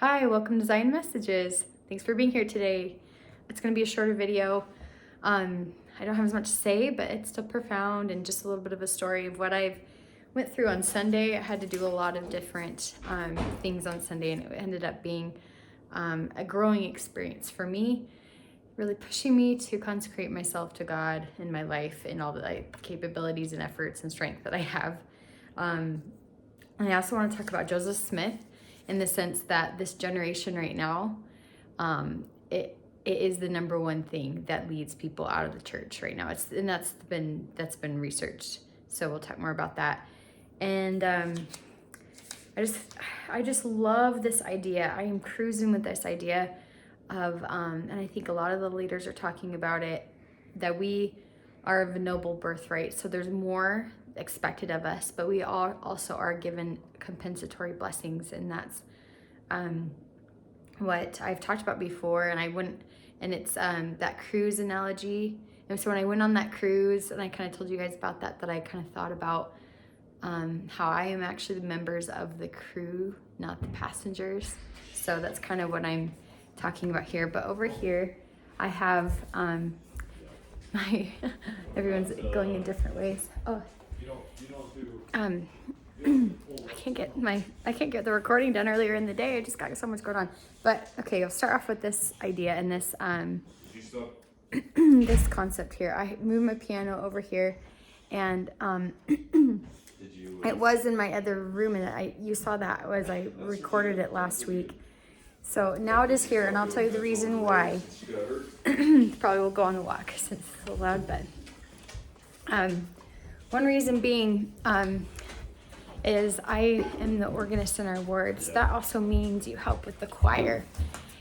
Hi, welcome to Zion Messages. Thanks for being here today. It's going to be a shorter video. I don't have as much to say, but it's still profound and just a little bit of a story of what I've went through on Sunday. I had to do a lot of different things on Sunday, and it ended up being a growing experience for me, really pushing me to consecrate myself to God in my life and all the capabilities and efforts and strength that I have. And I also want to talk about Joseph Smith, in the sense that this generation right now, it is the number one thing that leads people out of the church right now. That's been researched. So we'll talk more about that. And I just love this idea. I am cruising with this idea of, and I think a lot of the leaders are talking about it, that we are of a noble birthright. So there's more expected of us, but we all also are given compensatory blessings, and that's what I've talked about before. And it's that cruise analogy. And so when I went on that cruise, and I kind of told you guys about that I kind of thought about how I am actually the members of the crew, not the passengers. So that's kind of what I'm talking about here. But over here I have everyone's going in different ways. I can't get the recording done earlier in the day. I just got so much going on. But okay, I'll start off with this idea and this this concept here. I moved my piano over here, and it was in my other room, and you saw that as I recorded it last week. So now it is here, and I'll tell you the reason why. Probably will go on a walk since it's so loud, but one reason being is I am the organist in our ward. So that also means you help with the choir.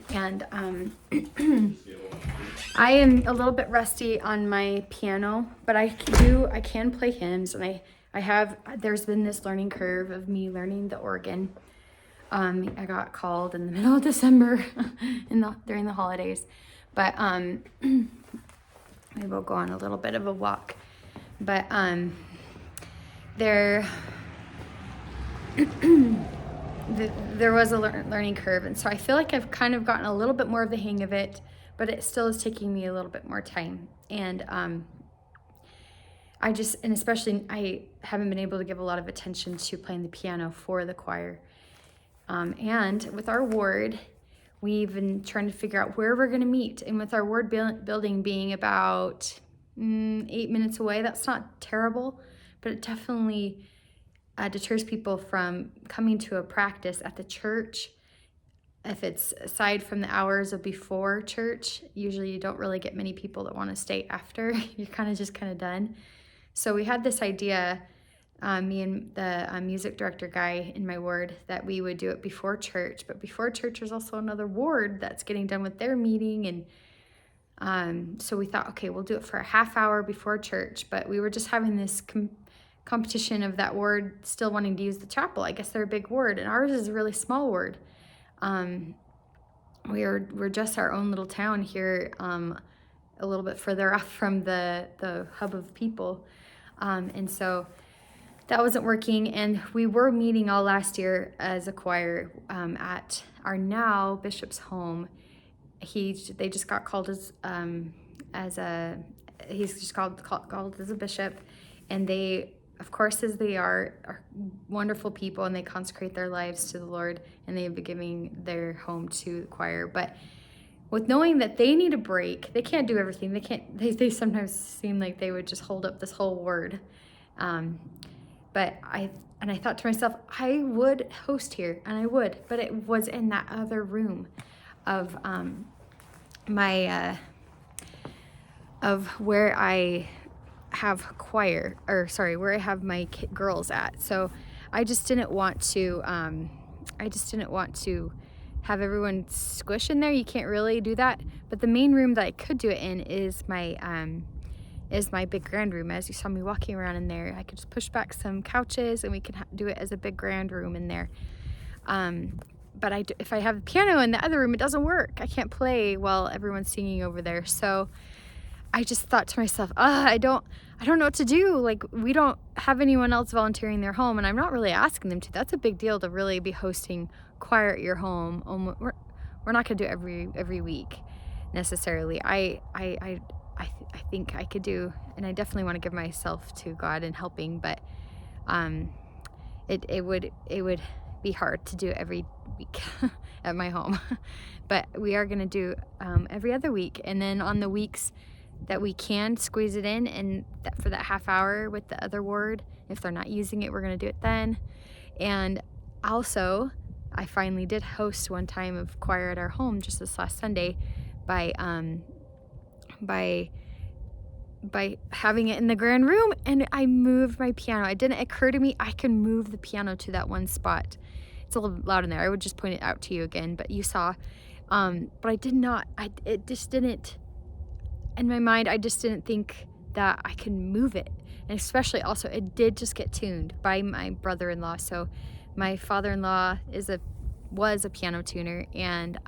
And I am a little bit rusty on my piano, but I can play hymns, and there's been this learning curve of me learning the organ. I got called in the middle of December during the holidays, but maybe we'll go on a little bit of a walk. But there was a learning curve, and so I feel like I've kind of gotten a little bit more of the hang of it, but it still is taking me a little bit more time. And especially I haven't been able to give a lot of attention to playing the piano for the choir. And with our ward, we've been trying to figure out where we're going to meet. And with our ward building being about 8 minutes away, that's not terrible, but it definitely deters people from coming to a practice at the church. If it's aside from the hours of before church, usually you don't really get many people that want to stay after. You're kind of done. So we had this idea, me and the music director guy in my ward, that we would do it before church. But before church, there's also another ward that's getting done with their meeting. And so we thought, okay, we'll do it for a half hour before church. But we were just having this competition of that ward still wanting to use the chapel. I guess they're a big ward, and ours is a really small ward. We're just our own little town here, a little bit further off from the hub of people. And so that wasn't working, and we were meeting all last year as a choir at our now bishop's home. They just got called he's just called as a bishop, and they, of course, as they are wonderful people, and they consecrate their lives to the Lord, and they have been giving their home to the choir. But with knowing that they need a break, they can't do everything. They sometimes seem like they would just hold up this whole word. But I thought to myself, I would host here, and I would, but it was in that other room of of where I have where I have my girls at. So I just didn't want to have everyone squish in there. You can't really do that. But the main room that I could do it in is my big grand room. As you saw me walking around in there, I could just push back some couches, and we could do it as a big grand room in there. But if I have the piano in the other room, it doesn't work. I can't play while everyone's singing over there. So I just thought to myself, I don't know what to do. Like, we don't have anyone else volunteering their home, and I'm not really asking them to. That's a big deal to really be hosting choir at your home, we're not gonna do it every week necessarily. I think I could do, and I definitely want to give myself to God in helping, but it would be hard to do it every week at my home. But we are gonna do every other week, and then on the weeks that we can squeeze it in, and for that half hour with the other ward, if they're not using it, we're gonna do it then. And also, I finally did host one time of choir at our home just this last Sunday by having it in the grand room, and I moved my piano. It didn't occur to me I can move the piano to that one spot. It's a little loud in there. I would just point it out to you again, but you saw. But I did not. It just didn't. In my mind, I just didn't think that I can move it. And especially also, it did just get tuned by my brother-in-law. So my father-in-law was a piano tuner, and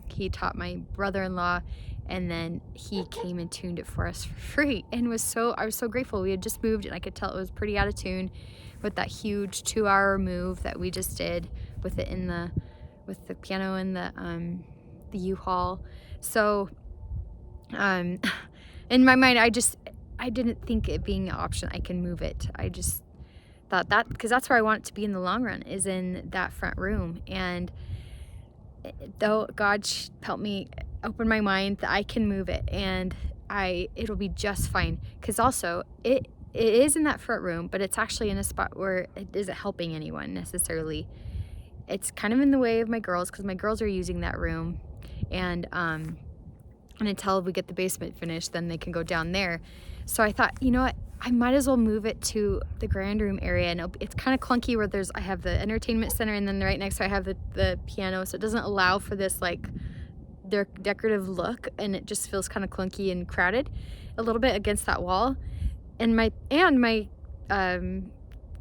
he taught my brother-in-law, and then he came and tuned it for us for free, and I was so grateful. We had just moved, and I could tell it was pretty out of tune with that huge 2-hour move that we just did with it with the piano in the U-Haul. So in my mind, I didn't think it being an option I can move it. I just thought that, because that's where I want it to be in the long run, is in that front room. And though God helped me open my mind that I can move it, and it'll be just fine. Because also it is in that front room, but it's actually in a spot where it isn't helping anyone necessarily. It's kind of in the way of my girls, because my girls are using that room, and until we get the basement finished, then they can go down there. So I thought, you know what, I might as well move it to the grand room area, and it's kind of clunky where I have the entertainment center, and then right next to I have the piano, so it doesn't allow for this like decorative look, and it just feels kind of clunky and crowded a little bit against that wall. And my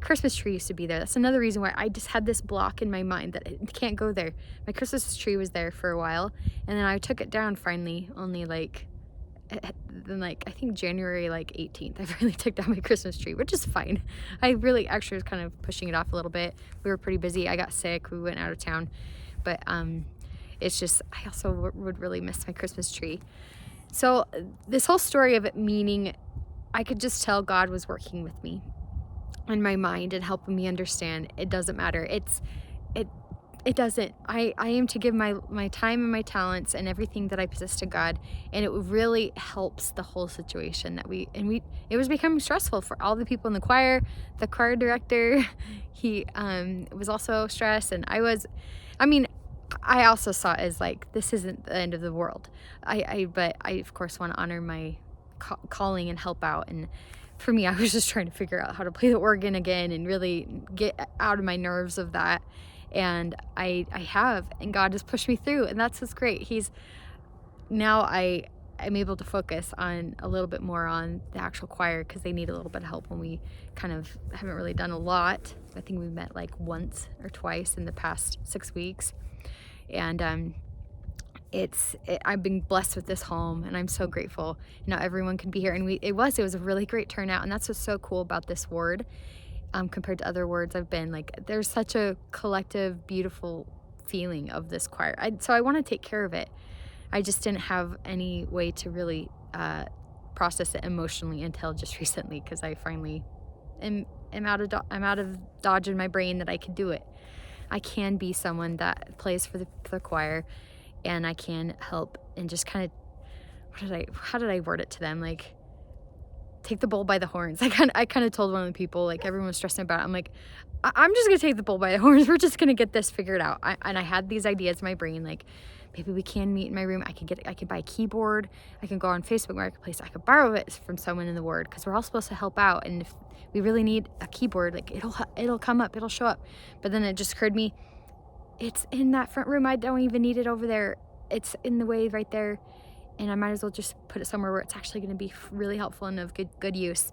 Christmas tree used to be there. That's another reason why I just had this block in my mind that it can't go there. My Christmas tree was there for a while, and then I took it down finally, only I think January 18th, I really took down my Christmas tree, which is fine. I really actually was kind of pushing it off a little bit. We were pretty busy. I got sick. We went out of town. But it's just, I also would really miss my Christmas tree. So this whole story of it meaning, I could just tell God was working with me in my mind and helping me understand it doesn't matter. It doesn't. I aim to give my time and my talents and everything that I possess to God, and it really helps the whole situation it was becoming stressful for all the people in the choir director. He was also stressed, and I also saw it as this isn't the end of the world. But I of course want to honor my calling and help out, and for me, I was just trying to figure out how to play the organ again and really get out of my nerves of that. And I have, and God has pushed me through, and that's what's great. I'm able to focus on a little bit more on the actual choir, because they need a little bit of help when we kind of haven't really done a lot. I think we've met once or twice in the past 6 weeks. And I've been blessed with this home, and I'm so grateful. Everyone can be here, and it was a really great turnout, and that's what's so cool about this ward. Compared to other wards I've been, there's such a collective, beautiful feeling of this choir. So I want to take care of it. I just didn't have any way to really process it emotionally until just recently, because I finally am out of dodge in my brain that I could do it. I can be someone that plays for the choir, and I can help and just kind of, how did I word it to them? Take the bull by the horns. I kind of told one of the people, everyone was stressing about it. I'm I'm just gonna take the bull by the horns. We're just gonna get this figured out. And I had these ideas in my brain, maybe we can meet in my room. I could buy a keyboard. I can go on Facebook Marketplace. I could borrow it from someone in the ward, because we're all supposed to help out. And if we really need a keyboard, it'll come up, it'll show up. But then it just occurred to me, it's in that front room. I don't even need it over there. It's in the way right there. And I might as well just put it somewhere where it's actually going to be really helpful and of good use.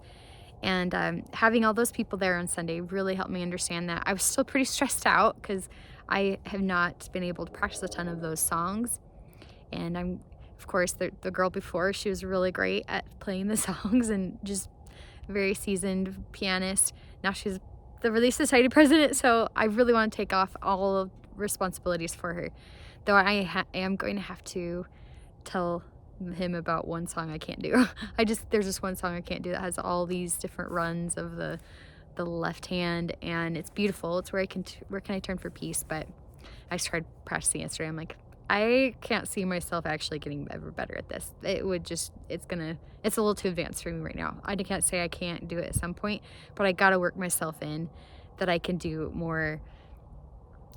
And having all those people there on Sunday really helped me understand that. I was still pretty stressed out, because I have not been able to practice a ton of those songs. And of course, the girl before, she was really great at playing the songs and just very seasoned pianist. Now she's the Relief Society president, so I really want to take off all of responsibilities for her. Though I am going to have to tell him about one song I can't do. There's just one song I can't do that has all these different runs of the left hand, and it's beautiful. It's where can I turn for peace? But I just tried practicing yesterday. I'm like, I can't see myself actually getting ever better at this. It's a little too advanced for me right now. I can't say I can't do it at some point, but I gotta work myself in that I can do more.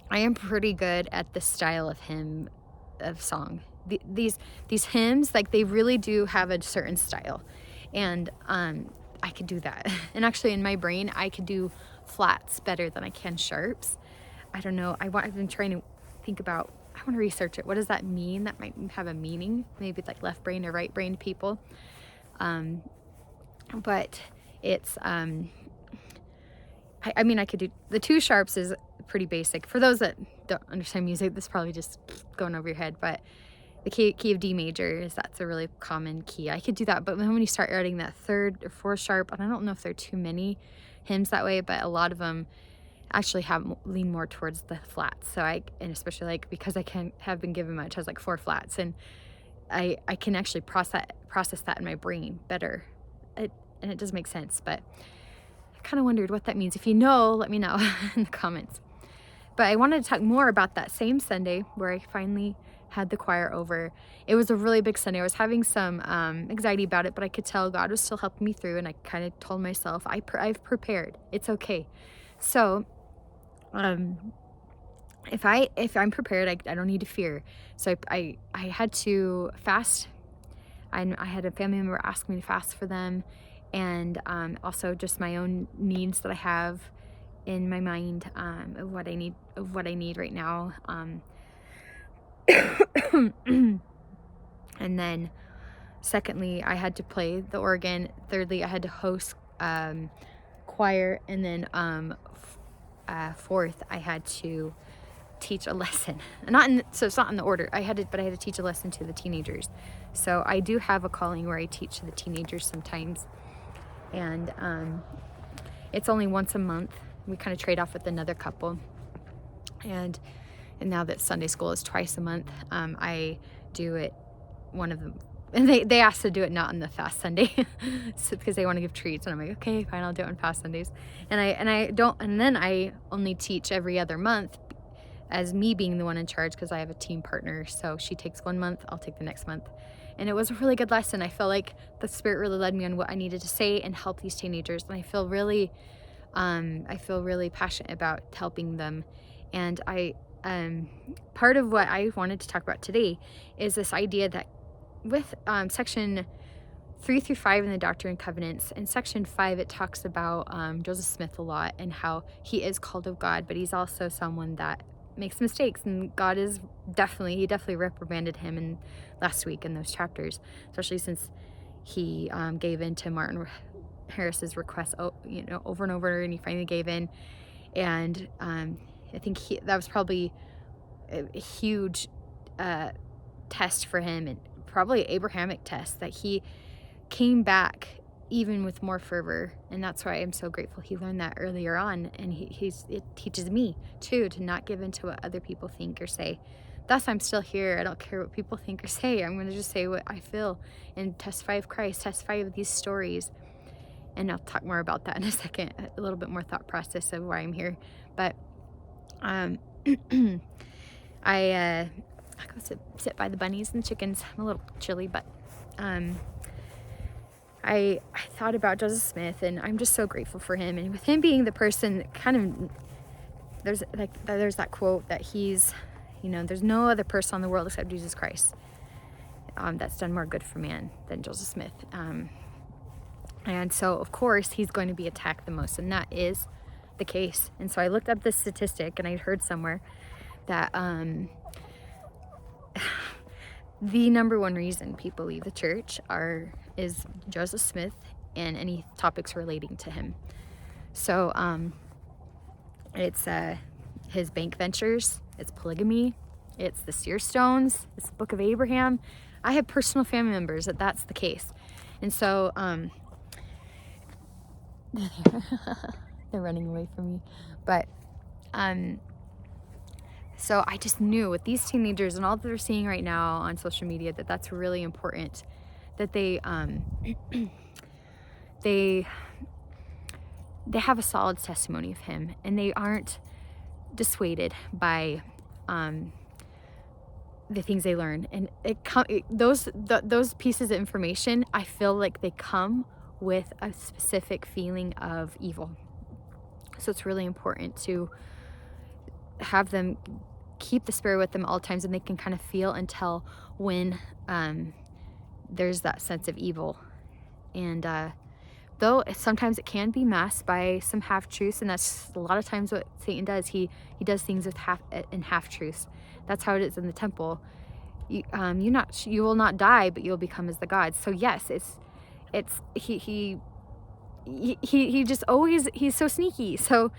I am pretty good at the style of song. These hymns, like, they really do have a certain style, and I could do that. And actually, in my brain, I could do flats better than I can sharps. I don't know. I've been trying to think about. I want to research it. What does that mean? That might have a meaning. Maybe it's like left brain or right brain people. But it's I mean, I could do the 2 sharps is pretty basic. For those that don't understand music, this is probably just going over your head, but the key of D major that's a really common key. I could do that, but when you start adding that 3rd or 4th sharp, and I don't know if there are too many hymns that way, but a lot of them actually lean more towards the flats. So and especially like because I have been given much has like 4 flats, and I can actually process that in my brain better. And it does make sense, but I kind of wondered what that means. If you know, let me know in the comments. But I wanted to talk more about that same Sunday where I finally had the choir over. It was a really big Sunday. I was having some anxiety about it, but I could tell God was still helping me through, and I kind of told myself, I've prepared. It's okay. So if I'm prepared, I don't need to fear. So I had to fast. I had a family member ask me to fast for them, and also just my own needs that I have in my mind, of what I need right now. And then secondly, I had to play the organ. Thirdly, I had to host choir, and then fourth, I had to teach a lesson. So it's not in the order. I had to teach a lesson to the teenagers. So I do have a calling where I teach the teenagers sometimes, and it's only once a month. We kind of trade off with another couple, and now that Sunday school is twice a month, I do it one of them. And they asked to do it not on the fast Sunday, so, because they want to give treats, and I'm like, okay, fine, I'll do it on fast Sundays. And then I only teach every other month, as me being the one in charge, because I have a team partner. So she takes 1 month, I'll take the next month. And it was a really good lesson. I feel like the Spirit really led me on what I needed to say and help these teenagers. And I feel really passionate about helping them. And part of what I wanted to talk about today is this idea that with section 3 through 5 in the Doctrine and Covenants, in section 5 it talks about Joseph Smith a lot, and how he is called of God, but he's also someone that makes mistakes, and God is he definitely reprimanded him in last week in those chapters, especially since he gave in to Martin Harris's request, over and over, and he finally gave in. And I think that was probably a huge test for him, and probably an Abrahamic test, that he came back even with more fervor. And that's why I'm so grateful he learned that earlier on. And it teaches me too to not give in to what other people think or say. Thus, I'm still here. I don't care what people think or say. I'm going to just say what I feel and testify of Christ, testify of these stories. And I'll talk more about that in a second, a little bit more thought process of why I'm here. But I go sit by the bunnies and chickens. I'm a little chilly, but I thought about Joseph Smith, and I'm just so grateful for him. And with him being the person that kind of, there's that quote that he's, there's no other person in the world except Jesus Christ that's done more good for man than Joseph Smith. And so, of course, he's going to be attacked the most, and that is the case. And so I looked up this statistic, and I heard somewhere that the number one reason people leave the church is Joseph Smith and any topics relating to him. So it's his bank ventures, it's polygamy, it's the seer stones, it's the Book of Abraham. I have personal family members that's the case. And so they're running away from me. But So I just knew with these teenagers and all that they're seeing right now on social media that that's really important, that they they have a solid testimony of him, and they aren't dissuaded by the things they learn. And those pieces of information, I feel like they come with a specific feeling of evil. So it's really important to have them keep the Spirit with them all times, and they can kind of feel and tell when there's that sense of evil. And though sometimes it can be masked by some half-truths, and that's a lot of times what Satan does. He does things with half-truths. That's how it is in the temple. You will not die, but you'll become as the gods. So yes, he just always, he's so sneaky. So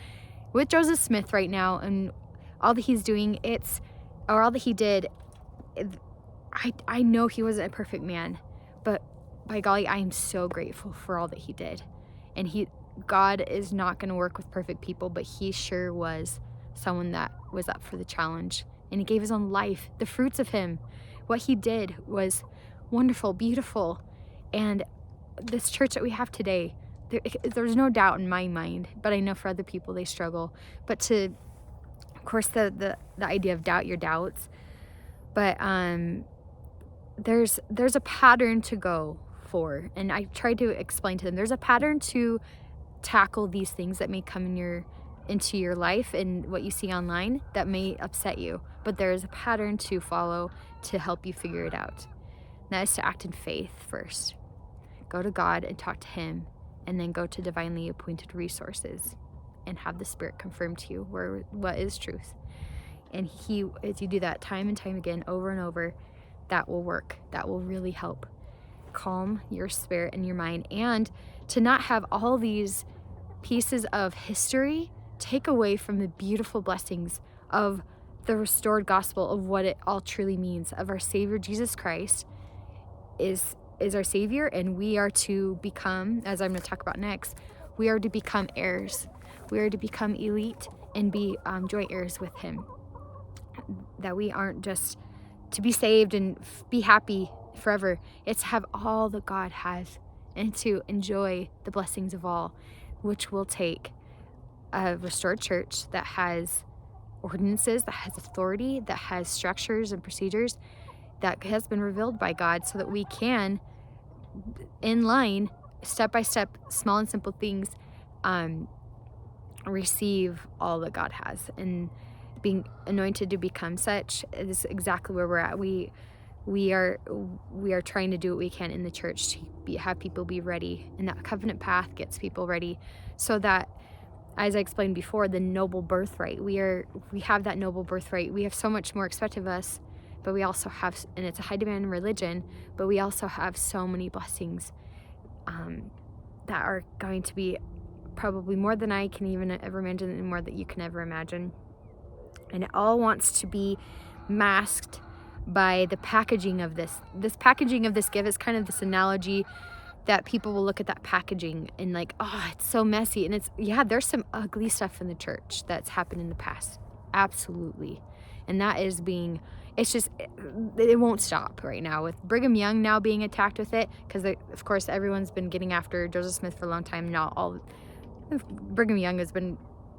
with Joseph Smith right now and all that he's doing, all that he did, I know he wasn't a perfect man, but by golly, I am so grateful for all that he did. And God is not going to work with perfect people, but he sure was someone that was up for the challenge. And he gave his own life, the fruits of him. What he did was wonderful, beautiful. And this church that we have today, there's no doubt in my mind, but I know for other people they struggle. But of course, the idea of doubt your doubts. But there's a pattern to go for. And I tried to explain to them, there's a pattern to tackle these things that may come into your life and what you see online that may upset you, but there is a pattern to follow to help you figure it out. And that is to act in faith first. Go to God and talk to him, and then go to divinely appointed resources and have the Spirit confirm to you what is truth. And as you do that time and time again, over and over, that will work. That will really help calm your spirit and your mind, and to not have all these pieces of history take away from the beautiful blessings of the restored gospel of what it all truly means, of our Savior Jesus Christ is our Savior, and we are to become, as I'm going to talk about next, we are to become heirs. We are to become elite and be joint heirs with him. That we aren't just to be saved and be happy forever. It's to have all that God has and to enjoy the blessings of all, which will take a restored church that has ordinances, that has authority, that has structures and procedures that has been revealed by God, so that we can, in line, step by step, small and simple things, receive all that God has. And being anointed to become such is exactly where we're at. We are trying to do what we can in the church to have people be ready, and that covenant path gets people ready, so that, as I explained before, the noble birthright, we have that noble birthright. We have so much more expected of us, but we also have, and it's a high demand religion, but we also have so many blessings that are going to be probably more than I can even ever imagine, and more that you can ever imagine. And it all wants to be masked by the packaging of this packaging of this gift. Is kind of this analogy that people will look at that packaging and like, oh, it's so messy. And there's some ugly stuff in the church that's happened in the past. Absolutely. And that is it won't stop right now with Brigham Young now being attacked with it, because of course everyone's been getting after Joseph Smith for a long time now. Brigham Young has been,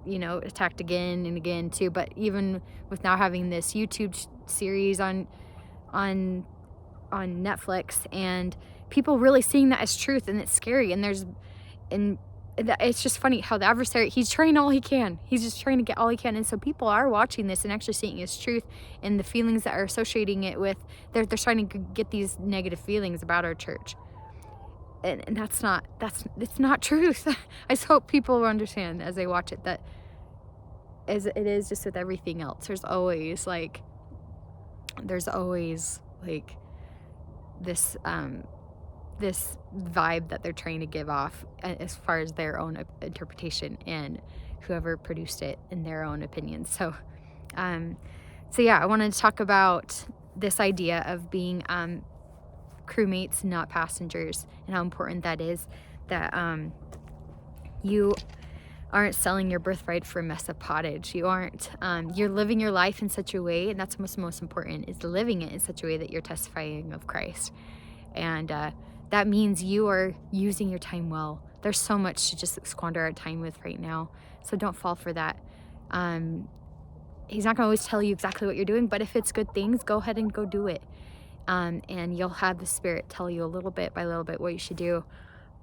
attacked again and again too, but even with now having this YouTube series on Netflix, and people really seeing that as truth, and it's scary, and it's just funny how the adversary, he's trying all he can. He's just trying to get all he can. And so people are watching this and actually seeing it as truth, and the feelings that are associating it with, they're trying to get these negative feelings about our church. And it's not truth. I just hope people will understand as they watch it that as it is just with everything else, there's always this vibe that they're trying to give off as far as their own interpretation and whoever produced it in their own opinion. So I wanted to talk about this idea of being crewmates, not passengers, and how important that is, that you aren't selling your birthright for a mess of pottage. You aren't, you're living your life in such a way, and that's what's most important, is living it in such a way that you're testifying of Christ. And that means you are using your time well. There's so much to just squander our time with right now. So don't fall for that. He's not gonna always tell you exactly what you're doing, but if it's good things, go ahead and go do it. And you'll have the Spirit tell you a little bit by little bit what you should do.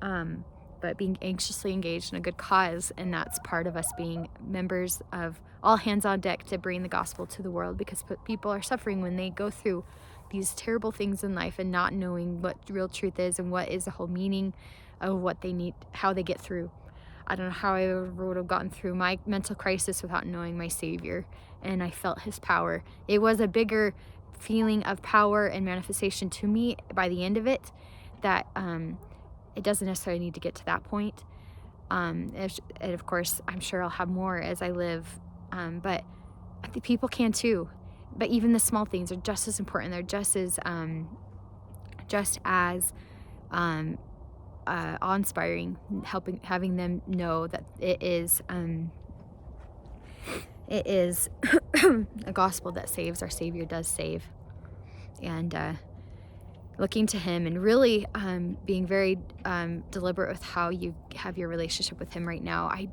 But being anxiously engaged in a good cause, and that's part of us being members of all hands on deck to bring the gospel to the world, because people are suffering when they go through these terrible things in life and not knowing what real truth is and what is the whole meaning of what they need, how they get through. I don't know how I would have gotten through my mental crisis without knowing my Savior, and I felt his power. It was a bigger feeling of power and manifestation to me by the end of it, that it doesn't necessarily need to get to that point. And of course, I'm sure I'll have more as I live, but I think people can too. But even the small things are just as important. They're just as awe-inspiring, having them know that it is a gospel that saves. Our Savior does save, and looking to him, and really being very deliberate with how you have your relationship with him right now. I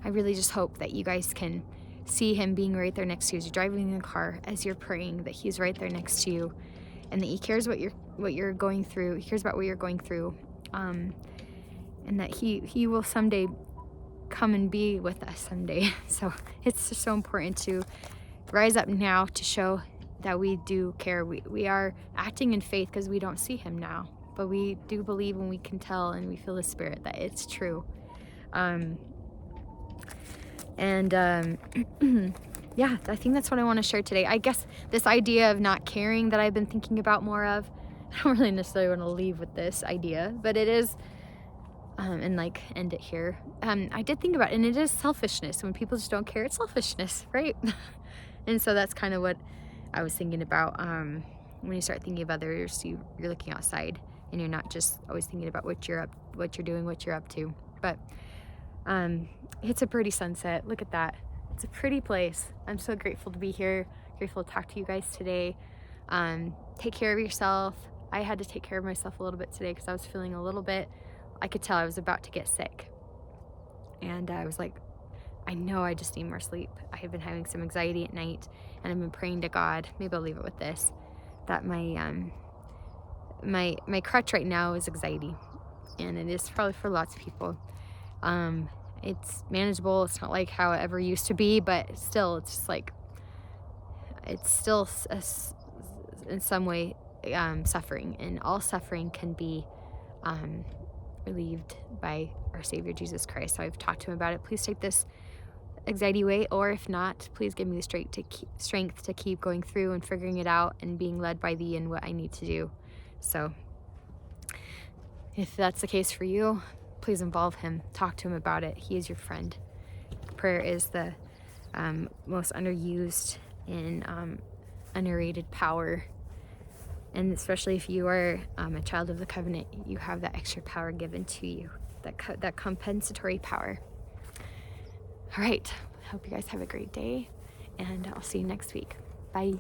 really just hope that you guys can see him being right there next to you as you're driving in the car, as you're praying, that he's right there next to you, and that he cares what you're going through. He cares about what you're going through, and that he will someday come and be with us someday. So it's just so important to rise up now to show that we do care. We are acting in faith because we don't see him now, but we do believe, and we can tell, and we feel the Spirit that it's true. Yeah, I think that's what I want to share today. I guess this idea of not caring that I've been thinking about more of, I don't really necessarily want to leave with this idea, but it is, and like end it here. I did think about it, and it is selfishness. When people just don't care, it's selfishness, right? And so that's kind of what I was thinking about. When you start thinking of others, you're looking outside, and you're not just always thinking about what you're doing, what you're up to. But it's a pretty sunset. Look at that. It's a pretty place. I'm so grateful to be here, grateful to talk to you guys today. Take care of yourself. I had to take care of myself a little bit today because I was feeling a little bit, I could tell I was about to get sick. And I was like, I know I just need more sleep. I have been having some anxiety at night, and I've been praying to God. Maybe I'll leave it with this, that my crutch right now is anxiety, and it is probably for lots of people. It's manageable. It's not like how it ever used to be, but still, it's just like, it's still in some way suffering, and all suffering can be relieved by our Savior Jesus Christ. So I've talked to him about it. Please take this anxiety away, or if not, please give me the strength to keep going through and figuring it out and being led by thee in what I need to do. So if that's the case for you, please involve him. Talk to him about it. He is your friend. Prayer is the most underused and underrated power. And especially if you are a child of the covenant, you have that extra power given to you, that compensatory power. All right. I hope you guys have a great day, and I'll see you next week. Bye.